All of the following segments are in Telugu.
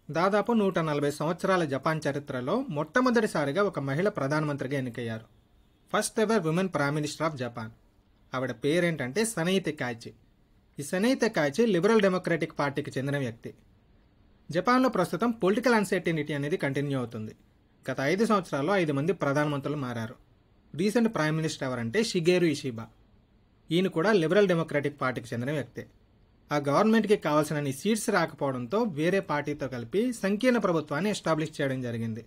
దాదాపు 140 సంవత్సరాల జపాన్ చరిత్రలో మొట్టమొదటిసారిగా ఒక మహిళ ప్రధానమంత్రిగా ఎన్నికయ్యారు. First ever women prime minister of Japan. ఆవిడ పేరేంటంటే సనై తెకాయిచి. ఈ సనై తెకాయిచి లిబరల్ డెమోక్రటిక్ పార్టీకి చెందిన వ్యక్తి. జపాన్లో ప్రస్తుతం పొలిటికల్ అన్సర్టెనిటీ అనేది కంటిన్యూ అవుతుంది. గత 5 సంవత్సరాల్లో 5 మంది ప్రధానమంత్రులు మారారు. రీసెంట్ ప్రైమ్ మినిస్టర్ ఎవరంటే షిగేరు ఇషిబా. ఈయన కూడా లిబరల్ డెమోక్రటిక్ పార్టీకి చెందిన వ్యక్తే. ఆ గవర్నమెంట్కి కావాల్సిన సీట్స్ రాకపోవడంతో వేరే పార్టీతో కలిపి సంకీర్ణ ప్రభుత్వాన్ని ఎస్టాబ్లిష్ చేయడం జరిగింది.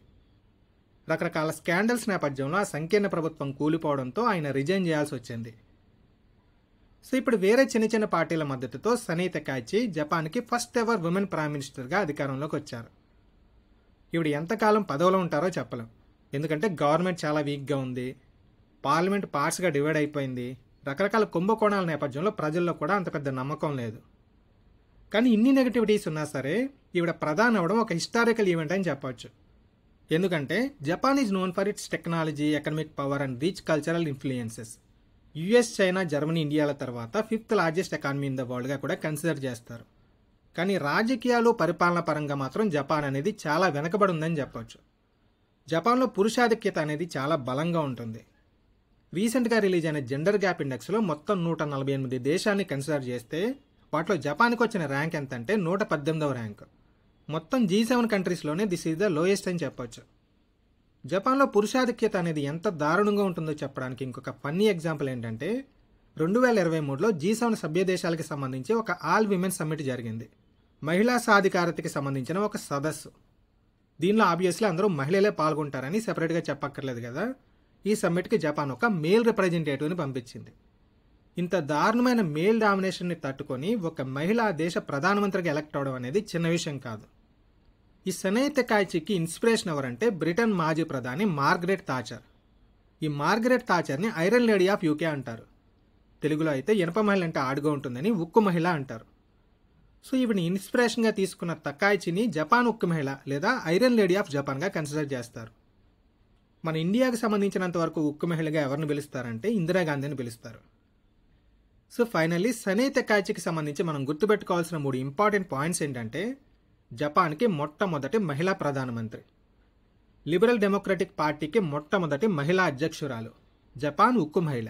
రకరకాల స్కాండల్స్ నేపథ్యంలో ఆ సంకీర్ణ ప్రభుత్వం కూలిపోవడంతో ఆయన రిజైన్ చేయాల్సి వచ్చింది. సో ఇప్పుడు వేరే చిన్న చిన్న పార్టీల మద్దతుతో సనై తెకాయిచి జపాన్కి ఫస్ట్ ఎవర్ ఉమెన్ ప్రైమ్ మినిస్టర్గా అధికారంలోకి వచ్చారు. ఈవిడ ఎంతకాలం పదవిలో ఉంటారో చెప్పలేం. ఎందుకంటే గవర్నమెంట్ చాలా వీక్గా ఉంది, పార్లమెంట్ పార్ట్స్గా డివైడ్ అయిపోయింది, రకరకాల కుంభకోణాల నేపథ్యంలో ప్రజల్లో కూడా అంత పెద్ద నమ్మకం లేదు. కానీ ఇన్ని నెగటివిటీస్ ఉన్నా సరే ఈవిడ ప్రధాని అవ్వడం ఒక హిస్టారికల్ ఈవెంట్ అని చెప్పవచ్చు. ఎందుకంటే Japan is known for its technology, economic power and rich cultural influences. US, China, Germany, ఇండియాల తర్వాత 5th largest economy in the వరల్డ్గా కూడా కన్సిడర్ చేస్తారు. కానీ రాజకీయాలు, పరిపాలన పరంగా మాత్రం జపాన్ అనేది చాలా వెనకబడి ఉందని చెప్పవచ్చు. జపాన్లో పురుషాధిక్యత అనేది చాలా బలంగా ఉంటుంది. రీసెంట్గా రిలీజ్ అయిన జెండర్ గ్యాప్ ఇండెక్స్లో మొత్తం 148 దేశాన్ని కన్సిడర్ చేస్తే వాటిలో జపాన్కి వచ్చిన ర్యాంక్ ఎంత అంటే 118వ ర్యాంక్. మొత్తం G7 కంట్రీస్లోనే దిస్ ఈజ్ ద లోయెస్ట్ అని చెప్పొచ్చు. జపాన్లో పురుషాధిక్యత అనేది ఎంత దారుణంగా ఉంటుందో చెప్పడానికి ఇంకొక ఫన్నీ ఎగ్జాంపుల్ ఏంటంటే 2023లో G7 సభ్య దేశాలకి సంబంధించి ఒక ఆల్ విమెన్ సమ్మిట్ జరిగింది. మహిళా సాధికారతకి సంబంధించిన ఒక సదస్సు. దీనిలో ఆబ్వియస్లీ అందరూ మహిళలే పాల్గొంటారని సెపరేట్గా చెప్పక్కర్లేదు కదా. ఈ సమ్మిట్కి జపాన్ ఒక మేల్ రిప్రజెంటేటివ్ని పంపించింది. ఇంత దారుణమైన మేల్ డామినేషన్ని తట్టుకొని ఒక మహిళా దేశ ప్రధానమంత్రికి ఎలక్ట్ అవడం అనేది చిన్న విషయం కాదు. ఈ సనై తెకాయిచికి ఇన్స్పిరేషన్ ఎవరంటే బ్రిటన్ మాజీ ప్రధాని మార్గరెట్ థాచర్. ఈ మార్గరెట్ థాచర్ని ఐరన్ లేడీ ఆఫ్ యూకే అంటారు. తెలుగులో అయితే ఇనప మహిళ అంటే ఆడుగా ఉంటుందని ఉక్కు మహిళ అంటారు. సో ఈవిని ఇన్స్పిరేషన్గా తీసుకున్న తెకాయిచిని జపాన్ ఉక్కు మహిళ లేదా ఐరన్ లేడీ ఆఫ్ జపాన్గా కన్సిడర్ చేస్తారు. మన ఇండియాకి సంబంధించినంత వరకు ఉక్కు మహిళగా ఎవరిని పిలుస్తారంటే ఇందిరాగాంధీని పిలుస్తారు. సో ఫైనల్లీ సనై తెకాయిచికి సంబంధించి మనం గుర్తుపెట్టుకోవాల్సిన 3 ఇంపార్టెంట్ పాయింట్స్ ఏంటంటే జపాన్కి మొట్టమొదటి మహిళా ప్రధానమంత్రి, లిబరల్ డెమోక్రటిక్ పార్టీకి మొట్టమొదటి మహిళా అధ్యక్షురాలు, జపాన్ ఉక్కు మహిళ.